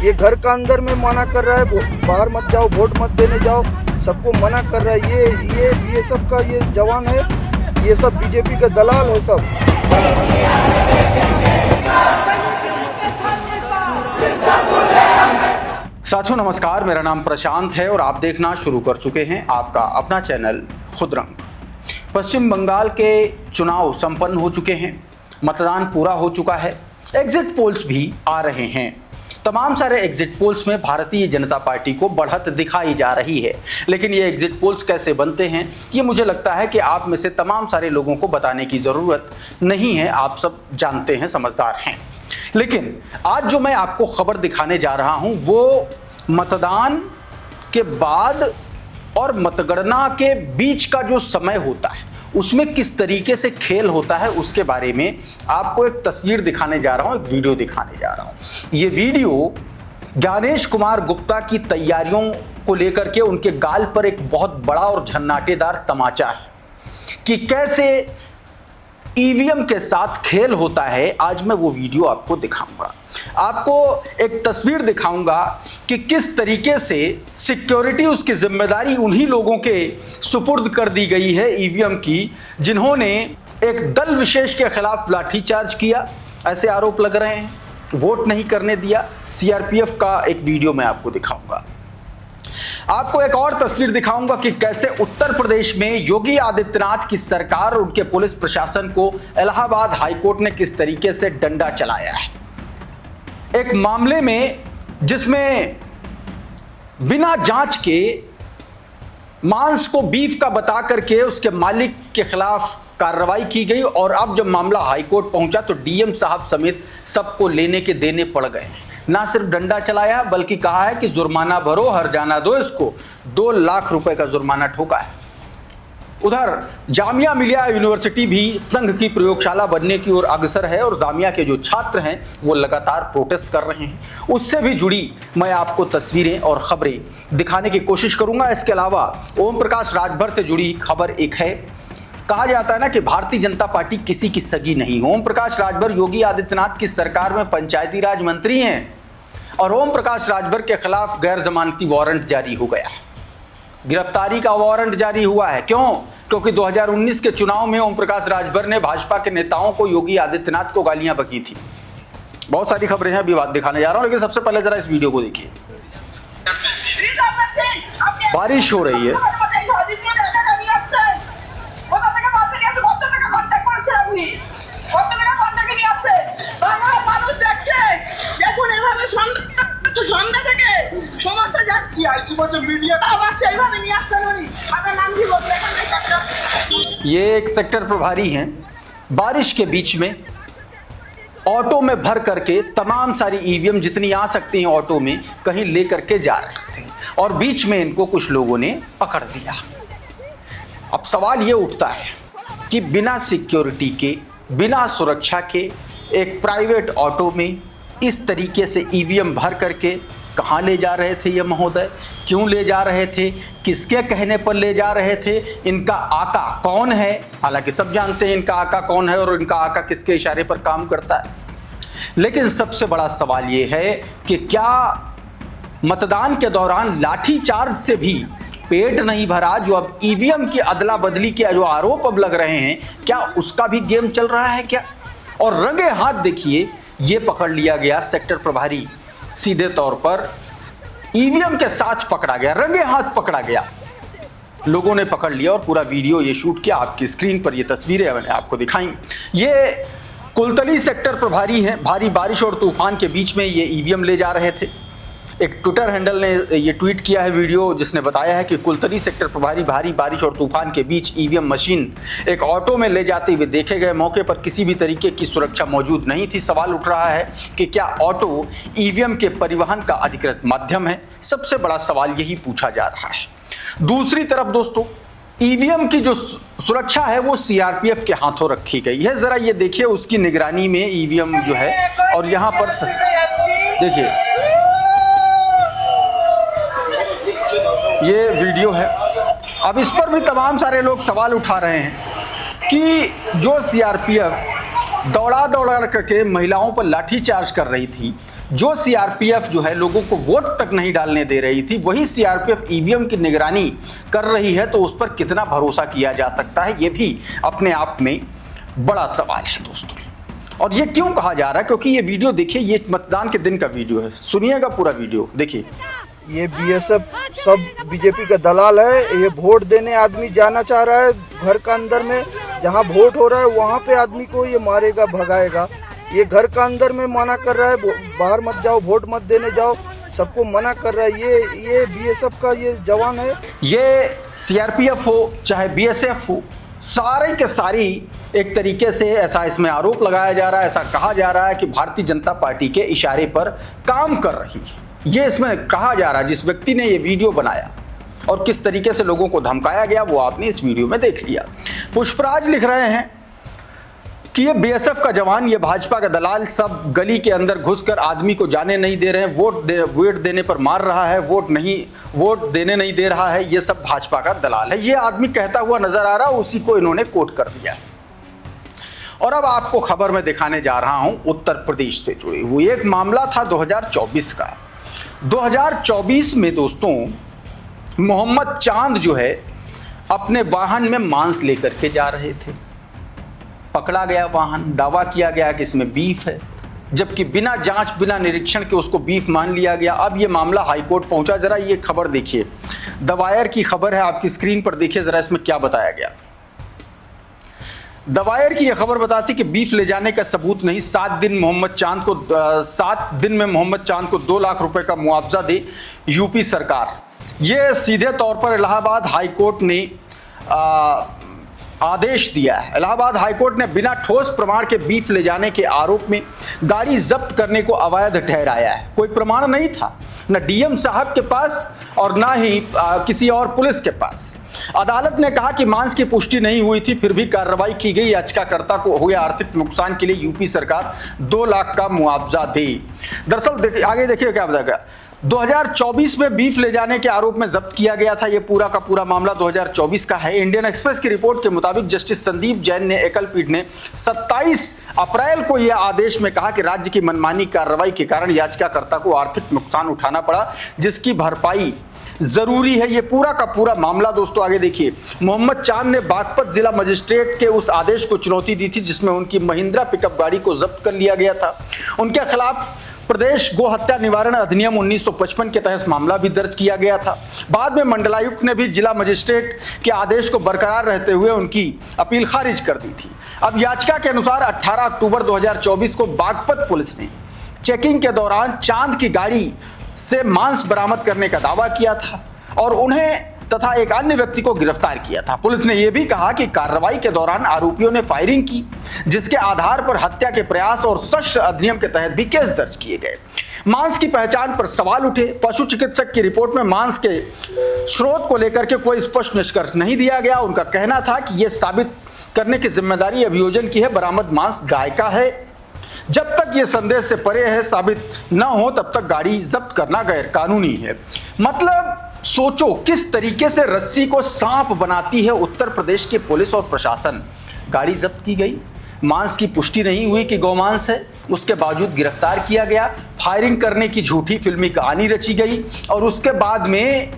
ये घर का अंदर में मना कर रहा है, बाहर मत जाओ, वोट मत देने जाओ, सबको मना कर रहा है। ये सब का ये जवान है, ये सब बीजेपी का दलाल है सब। साथियों नमस्कार, मेरा नाम प्रशांत है और आप देखना शुरू कर चुके हैं आपका अपना चैनल खुदरंग। पश्चिम बंगाल के चुनाव संपन्न हो चुके हैं, मतदान पूरा हो चुका है, एग्जिट पोल्स भी आ रहे हैं। तमाम सारे एग्जिट पोल्स में भारतीय जनता पार्टी को बढ़त दिखाई जा रही है। लेकिन ये एग्जिट पोल्स कैसे बनते हैं, ये मुझे लगता है कि आप में से तमाम सारे लोगों को बताने की ज़रूरत नहीं है, आप सब जानते हैं, समझदार हैं। लेकिन आज जो मैं आपको खबर दिखाने जा रहा हूं वो मतदान के बाद और मतगणना के बीच का जो समय होता है उसमें किस तरीके से खेल होता है उसके बारे में आपको एक तस्वीर दिखाने जा रहा हूं, एक वीडियो दिखाने जा रहा हूं। ये वीडियो ज्ञानेश कुमार गुप्ता की तैयारियों को लेकर के उनके गाल पर एक बहुत बड़ा और झन्नाटेदार तमाचा है कि कैसे ईवीएम के साथ खेल होता है। आज मैं वो वीडियो आपको दिखाऊंगा, आपको एक तस्वीर दिखाऊंगा कि किस तरीके से सिक्योरिटी, उसकी जिम्मेदारी उन्हीं लोगों के सुपुर्द कर दी गई है ईवीएम की, जिन्होंने एक दल विशेष के खिलाफ लाठीचार्ज किया, ऐसे आरोप लग रहे हैं, वोट नहीं करने दिया। सीआरपीएफ का एक वीडियो मैं आपको दिखाऊंगा। आपको एक और तस्वीर दिखाऊंगा कि कैसे उत्तर प्रदेश में योगी आदित्यनाथ की सरकार और उनके पुलिस प्रशासन को इलाहाबाद हाईकोर्ट ने किस तरीके से डंडा चलाया है। एक मामले में जिसमें बिना जांच के मांस को बीफ का बता करके उसके मालिक के खिलाफ कार्रवाई की गई और अब जब मामला हाईकोर्ट पहुंचा तो डीएम साहब समेत सबको लेने के देने पड़ गए। ना सिर्फ डंडा चलाया बल्कि कहा है कि जुर्माना भरो, हर्जाना दो, इसको 2 लाख रुपए का जुर्माना ठोका है। उधर जामिया मिलिया यूनिवर्सिटी भी संघ की प्रयोगशाला बनने की ओर अग्रसर है और जामिया के जो छात्र हैं वो लगातार प्रोटेस्ट कर रहे हैं। उससे भी जुड़ी मैं आपको तस्वीरें और खबरें दिखाने की कोशिश करूंगा। इसके अलावा ओम प्रकाश राजभर से जुड़ी खबर एक है। कहा जाता है ना कि भारतीय जनता पार्टी किसी की सगी नहीं। ओम प्रकाश राजभर योगी आदित्यनाथ की सरकार में पंचायती राज मंत्री हैं और ओम प्रकाश राजभर के खिलाफ गैर जमानती वारंट जारी हो गया है, गिरफ्तारी का वारंट जारी हुआ है। क्यों? क्योंकि 2019 के चुनाव में ओम प्रकाश राजभर ने भाजपा के नेताओं को, योगी आदित्यनाथ को गालियां बकी थी। बहुत सारी खबरें हैं, अभी बात दिखाने जा रहा हूं, लेकिन सबसे पहले जरा इस वीडियो को देखिए। बारिश हो रही है, ये एक सेक्टर प्रभारी हैं, बारिश के बीच में ऑटो में भर करके तमाम सारी ईवीएम जितनी आ सकती हैं ऑटो में कहीं लेकर के जा रहे थे और बीच में इनको कुछ लोगों ने पकड़ लिया। अब सवाल ये उठता है कि बिना सिक्योरिटी के, बिना सुरक्षा के एक प्राइवेट ऑटो में इस तरीके से ईवीएम भर करके कहाँ ले जा रहे थे ये महोदय, क्यों ले जा रहे थे, किसके कहने पर ले जा रहे थे, इनका आका कौन है? हालांकि सब जानते हैं इनका आका कौन है और इनका आका किसके इशारे पर काम करता है। लेकिन सबसे बड़ा सवाल ये है कि क्या मतदान के दौरान लाठीचार्ज से भी पेट नहीं भरा? जो अब ईवीएम की अदला बदली के जो आरोप अब लग रहे हैं, क्या उसका भी गेम चल रहा है क्या? और रंगे हाथ देखिए, ये पकड़ लिया गया सेक्टर प्रभारी, सीधे तौर पर ईवीएम के साथ पकड़ा गया, रंगे हाथ पकड़ा गया। लोगों ने पकड़ लिया और पूरा वीडियो ये शूट किया। आपकी स्क्रीन पर ये तस्वीरें मैंने आपको दिखाई। ये कुलतली सेक्टर प्रभारी हैं। भारी बारिश और तूफान के बीच में ये ईवीएम ले जा रहे थे। एक ट्विटर हैंडल ने ये ट्वीट किया है वीडियो, जिसने बताया है कि कुलतली सेक्टर प्रभारी भारी बारिश और तूफान के बीच ईवीएम मशीन एक ऑटो में ले जाते हुए देखे गए। मौके पर किसी भी तरीके की सुरक्षा मौजूद नहीं थी। सवाल उठ रहा है कि क्या ऑटो ईवीएम के परिवहन का अधिकृत माध्यम है? सबसे बड़ा सवाल यही पूछा जा रहा है। दूसरी तरफ दोस्तों, ईवीएम की जो सुरक्षा है वो सीआरपीएफ के हाथों रखी गई है। जरा ये देखिए, उसकी निगरानी में ईवीएम जो है, और यहाँ पर देखिए ये वीडियो है। अब इस पर भी तमाम सारे लोग सवाल उठा रहे हैं कि जो सीआरपीएफ दौड़ा करके महिलाओं पर लाठीचार्ज कर रही थी, जो सीआरपीएफ जो है लोगों को वोट तक नहीं डालने दे रही थी, वही सीआरपीएफ ईवीएम की निगरानी कर रही है, तो उस पर कितना भरोसा किया जा सकता है, ये भी अपने आप में बड़ा सवाल है दोस्तों। और ये क्यों कहा जा रहा है, क्योंकि ये वीडियो देखिए, ये मतदान के दिन का वीडियो है, सुनिएगा पूरा वीडियो देखिए। ये बीएसएफ सब बीजेपी का दलाल है। ये वोट देने आदमी जाना चाह रहा है घर का अंदर में, जहाँ वोट हो रहा है वहाँ पे आदमी को ये मारेगा, भगाएगा। ये घर का अंदर में मना कर रहा है, बाहर मत जाओ, वोट मत देने जाओ, सबको मना कर रहा है। ये बीएसएफ का ये जवान है। ये सीआरपीएफ हो चाहे बीएसएफ हो, सारे के सारी एक तरीके से ऐसा इसमें आरोप लगाया जा रहा है, ऐसा कहा जा रहा है कि भारतीय जनता पार्टी के इशारे पर काम कर रही है। ये इसमें कहा जा रहा है। जिस व्यक्ति ने ये वीडियो बनाया और किस तरीके से लोगों को धमकाया गया वो आपने इस वीडियो में देख लिया। पुष्पराज लिख रहे हैं कि ये बीएसएफ का जवान, ये भाजपा का दलाल सब गली के अंदर घुसकर आदमी को जाने नहीं दे रहे हैं, वोट देने पर मार रहा है, वोट देने नहीं दे रहा है, ये सब भाजपा का दलाल है। ये आदमी कहता हुआ नजर आ रहा है, उसी को इन्होंने कोट कर दिया। और अब आपको खबर में दिखाने जा रहा हूं उत्तर प्रदेश से जुड़ी हुई एक मामला था 2024 का। 2024 में दोस्तों मोहम्मद चांद जो है अपने वाहन में मांस लेकर के जा रहे थे, पकड़ा गया वाहन। दावा किया गया कि इसमें बीफ है, जबकि बिना जांच बिना निरीक्षण के उसको बीफ मान लिया गया। अब ये मामला हाईकोर्ट पहुंचा। जरा ये खबर देखिए, द वायर की खबर है, आपकी स्क्रीन पर देखिए जरा इसमें क्या बताया गया। द वायर की यह खबर बताती कि बीफ ले जाने का सबूत नहीं, 7 दिन में मोहम्मद चांद को 2 लाख रुपए का मुआवजा दे यूपी सरकार। यह सीधे तौर पर इलाहाबाद हाईकोर्ट ने आदेश दिया है। इलाहाबाद हाईकोर्ट ने बिना ठोस प्रमाण के बीफ ले जाने के आरोप में गाड़ी जब्त करने को अवैध ठहराया है। कोई प्रमाण नहीं था, न डीएम साहब के पास और ना ही किसी और पुलिस के पास। अदालत ने कहा कि मांस की पुष्टि नहीं हुई थी, फिर भी कार्रवाई की गई। याचिकाकर्ता को हुए आर्थिक नुकसान के लिए यूपी सरकार 2 लाख का मुआवजा दे। दरअसल आगे देखिए क्या बताया गया। 2024 में बीफ ले जाने के आरोप में जब्त किया गया था। यह पूरा का पूरा मामला 2024 का है। इंडियन एक्सप्रेस की रिपोर्ट के मुताबिक जस्टिस संदीप जैन ने एकल पीठ ने 27 अप्रैल को यह आदेश में कहा कि राज्य की मनमानी कार्रवाई के कारण याचिकाकर्ता को आर्थिक नुकसान उठाना पड़ा, जिसकी भरपाई जरूरी है। यह पूरा का पूरा मामला दोस्तों आगे देखिए। मोहम्मद चांद ने बागपत जिला मजिस्ट्रेट के उस आदेश को चुनौती दी थी जिसमें उनकी महिंद्रा पिकअप गाड़ी को जब्त कर लिया गया था। उनके खिलाफ प्रदेश गो हत्या निवारण अधिनियम 1955 के तहत मामला भी दर्ज किया गया था। बाद में मंडलायुक्त ने भी जिला मजिस्ट्रेट के आदेश को बरकरार रहते हुए उनकी अपील खारिज कर दी थी। अब याचिका के अनुसार 18 अक्टूबर 2024 को बागपत पुलिस ने चेकिंग के दौरान चांद की गाड़ी से मांस बरामद करने का दावा किया था और उन्हें तथा एक अन्य व्यक्ति को गिरफ्तार किया था। पुलिस ने यह भी कहा कि कार्रवाई के दौरान आरोपियों ने फायरिंग की, जिसके आधार पर हत्या के प्रयास और सशस्त्र अधिनियम के तहत भी केस दर्ज किए गए। मांस की पहचान पर सवाल उठे। पशु चिकित्सक की रिपोर्ट में मांस के स्रोत को लेकर के कोई स्पष्ट निष्कर्ष नहीं दिया गया। उनका कहना था कि यह साबित करने की जिम्मेदारी अभियोजन की है, बरामद मांस गाय का है। जब तक यह संदेश से परे है, साबित न हो तब तक गाड़ी जब्त करना गैर कानूनी है। मतलब सोचो किस तरीके से रस्सी को सांप बनाती है उत्तर प्रदेश की पुलिस और प्रशासन। गाड़ी जब्त की गई, मांस की पुष्टि नहीं हुई कि गौमांस है, उसके बावजूद गिरफ्तार किया गया। फायरिंग करने की झूठी फिल्मी कहानी रची गई और उसके बाद में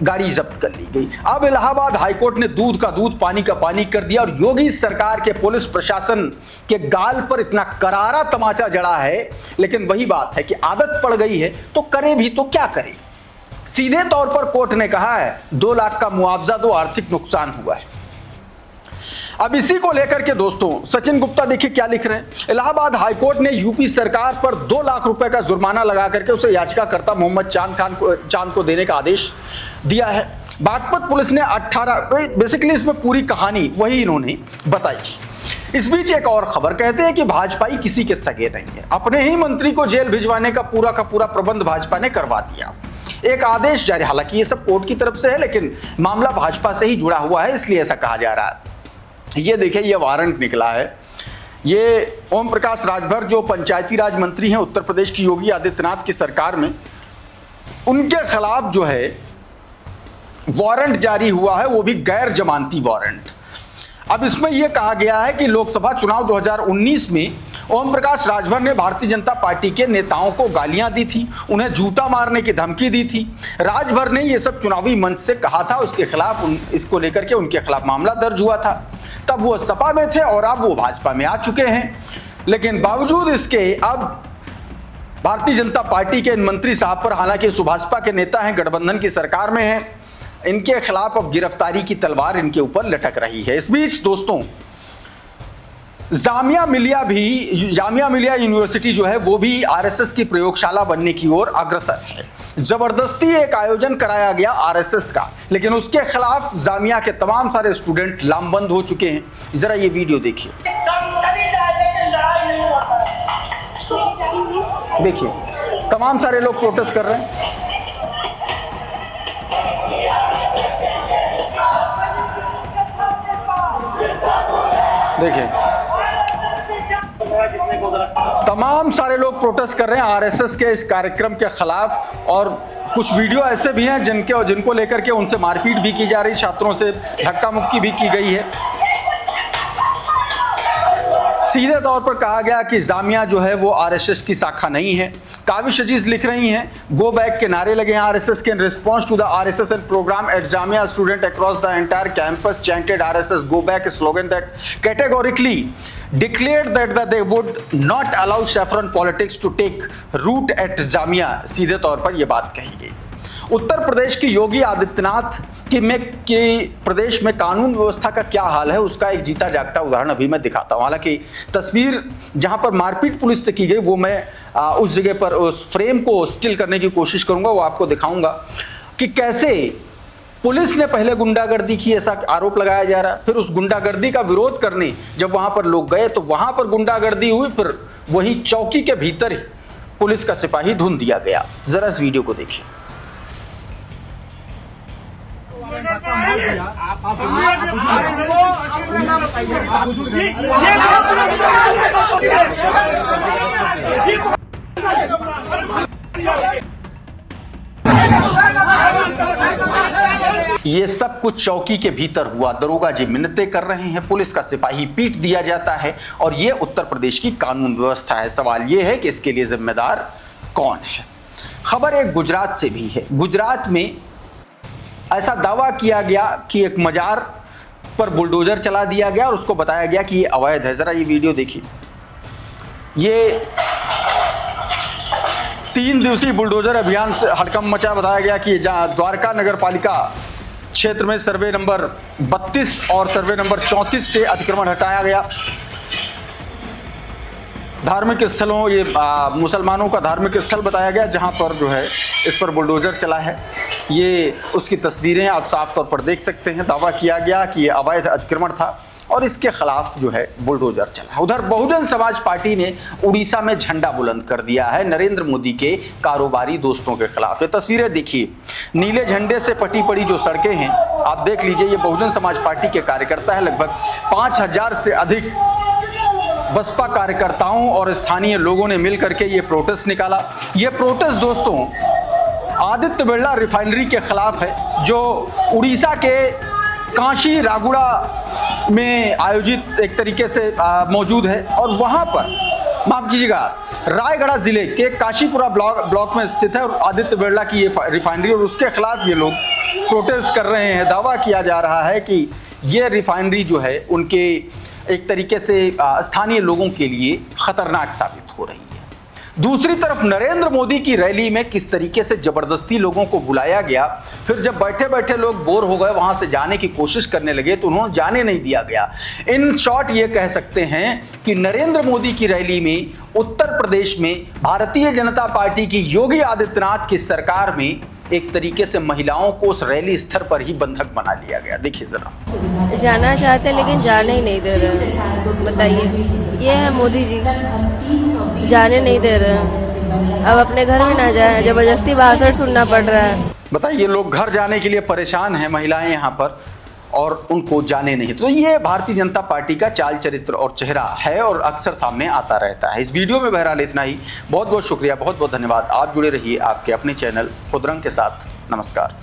गाड़ी जब्त कर ली गई। अब इलाहाबाद हाईकोर्ट ने दूध का दूध पानी का पानी कर दिया और योगी सरकार के पुलिस प्रशासन के गाल पर इतना करारा तमाचा जड़ा है। लेकिन वही बात है कि आदत पड़ गई है तो करे भी तो क्या करे। सीधे तौर पर कोर्ट ने कहा है 2 लाख का मुआवजा दो, आर्थिक नुकसान हुआ है। अब इसी को लेकर के दोस्तों सचिन गुप्ता देखिए क्या लिख रहे हैं। इलाहाबाद हाईकोर्ट ने यूपी सरकार पर 2 लाख रुपए का जुर्माना लगा करके उसे याचिकाकर्ता मोहम्मद चांद को देने का आदेश दिया है। बागपत पुलिस ने 18 बेसिकली इसमें पूरी कहानी वही इन्होंने बताई। इस बीच एक और खबर कहते हैं कि भाजपाई किसी के सगे नहीं है। अपने ही मंत्री को जेल भिजवाने का पूरा प्रबंध भाजपा ने करवा दिया। एक आदेश जारी, हालांकि ये सब कोर्ट की तरफ से है लेकिन मामला भाजपा से ही जुड़ा हुआ है, इसलिए ऐसा कहा जा रहा है। ये देखिए ये वारंट निकला है। ये ओम प्रकाश राजभर जो पंचायती राज मंत्री हैं उत्तर प्रदेश की योगी आदित्यनाथ की सरकार में, उनके खिलाफ जो है वारंट जारी हुआ है, वो भी गैर जमानती वारंट। अब इसमें यह कहा गया है कि लोकसभा चुनाव 2019 में ओम प्रकाश राजभर ने भारतीय जनता पार्टी के नेताओं को गालियां दी थी, उन्हें जूता मारने की धमकी दी थी। राजभर ने ये सब चुनावी मंच से कहा था, उसके खिलाफ इसको लेकर के उनके खिलाफ मामला दर्ज हुआ था। तब वो सपा में थे और अब वो भाजपा में आ चुके हैं। लेकिन बावजूद इसके अब भारतीय जनता पार्टी के इन मंत्री साहब पर, हालांकि सुभाषपा के नेता हैं, गठबंधन की सरकार में हैं, इनके खिलाफ अब गिरफ्तारी की तलवार इनके ऊपर लटक रही है। इस बीच दोस्तों जामिया मिलिया यूनिवर्सिटी जो है वो भी आरएसएस की प्रयोगशाला बनने की ओर अग्रसर है। जबरदस्ती एक आयोजन कराया गया आरएसएस का, लेकिन उसके खिलाफ जामिया के तमाम सारे स्टूडेंट लामबंद हो चुके हैं। जरा ये वीडियो देखिए, तमाम सारे लोग प्रोटेस्ट कर रहे हैं। देखिए तमाम सारे लोग प्रोटेस्ट कर रहे हैं आरएसएस के इस कार्यक्रम के खिलाफ, और कुछ वीडियो ऐसे भी हैं जिनको लेकर के उनसे मारपीट भी की जा रही, छात्रों से धक्का मुक्की भी की गई है। सीधे तौर पर कहा गया कि जामिया जो है वो आरएसएस की शाखा नहीं है। काविश अजीज लिख रही हैं, गो बैक के नारे लगे हैं आरएसएस के। In response to the RSS and program at Jamia, student across the entire campus chanted RSS go back slogan that categorically declared that they would not allow saffron politics to take root at Jamia. सीधे तौर पर यह बात कही गई। उत्तर प्रदेश की योगी आदित्यनाथ की प्रदेश में कानून व्यवस्था का क्या हाल है, उसका एक जीता जागता उदाहरण अभी मैं दिखाता हूं। हालांकि तस्वीर जहां पर मारपीट पुलिस से की गई वो मैं उस जगह पर उस फ्रेम को स्टिल करने की कोशिश करूंगा, वो आपको दिखाऊंगा कि कैसे पुलिस ने पहले गुंडागर्दी की, ऐसा आरोप लगाया जा रहा है। फिर उस गुंडागर्दी का विरोध करने जब वहां पर लोग गए तो वहां पर गुंडागर्दी हुई, फिर वही चौकी के भीतर ही पुलिस का सिपाही धुन दिया गया। जरा इस वीडियो को देखिए। ये सब कुछ चौकी के भीतर हुआ। दरोगा जी मिन्नतें कर रहे हैं, पुलिस का सिपाही पीट दिया जाता है, और ये उत्तर प्रदेश की कानून व्यवस्था है। सवाल ये है कि इसके लिए जिम्मेदार कौन है। खबर एक गुजरात से भी है। गुजरात में ऐसा दावा किया गया कि एक मजार पर बुलडोजर चला दिया गया और उसको बताया गया कि ये अवैध है। जरा ये वीडियो देखिए। ये 3 दिवसीय बुलडोजर अभियान से हड़कंप मचा। बताया गया कि द्वारका नगर पालिका क्षेत्र में सर्वे नंबर 32 और सर्वे नंबर 34 से अतिक्रमण हटाया गया। धार्मिक स्थलों, ये मुसलमानों का धार्मिक स्थल बताया गया जहां पर जो है इस पर बुलडोजर चला है। ये उसकी तस्वीरें आप साफ तौर पर देख सकते हैं। दावा किया गया कि ये अवैध अतिक्रमण था और इसके खिलाफ जो है बुलडोजर चला। उधर बहुजन समाज पार्टी ने उड़ीसा में झंडा बुलंद कर दिया है नरेंद्र मोदी के कारोबारी दोस्तों के खिलाफ। ये तस्वीरें देखिए, नीले झंडे से पटी पड़ी जो सड़कें हैं आप देख लीजिए। ये बहुजन समाज पार्टी के कार्यकर्ता है। लगभग 5000 से अधिक बसपा कार्यकर्ताओं और स्थानीय लोगों ने मिलकर के ये प्रोटेस्ट निकाला। ये प्रोटेस्ट दोस्तों आदित्य बिरला रिफाइनरी के खिलाफ है, जो उड़ीसा के काशी रागुड़ा में आयोजित एक तरीके से मौजूद है। और वहां पर माफ कीजिएगा, रायगढ़ जिले के काशीपुरा ब्लॉक में स्थित है और आदित्य बिरला की ये रिफाइनरी, और उसके खिलाफ ये लोग प्रोटेस्ट कर रहे हैं। दावा किया जा रहा है कि ये रिफाइनरी जो है उनके एक तरीके से स्थानीय लोगों के लिए खतरनाक साबित हो रही है। दूसरी तरफ नरेंद्र मोदी की रैली में किस तरीके से जबरदस्ती लोगों को बुलाया गया, फिर जब बैठे बैठे लोग बोर हो गए, वहां से जाने की कोशिश करने लगे तो उन्होंने जाने नहीं दिया गया। इन शॉर्ट ये कह सकते हैं कि नरेंद्र मोदी की रैली में उत्तर प्रदेश में भारतीय जनता पार्टी की योगी आदित्यनाथ की सरकार में एक तरीके से महिलाओं को उस रैली स्तर पर ही बंधक बना लिया गया। देखिए जरा। जाना चाहते हैं लेकिन जाने ही नहीं दे रहे। बताइए, ये है मोदी जी, जाने नहीं दे रहे। अब अपने घर में ना जाए, जबरदस्ती भाषण सुनना पड़ रहा है। बताइए, लोग घर जाने के लिए परेशान हैं, महिलाएं यहाँ पर, और उनको जाने नहीं। तो ये भारतीय जनता पार्टी का चाल चरित्र और चेहरा है और अक्सर सामने आता रहता है। इस वीडियो में बहरहाल इतना ही। बहुत बहुत शुक्रिया, बहुत बहुत धन्यवाद। आप जुड़े रहिए आपके अपने चैनल खुदरंग के साथ। नमस्कार।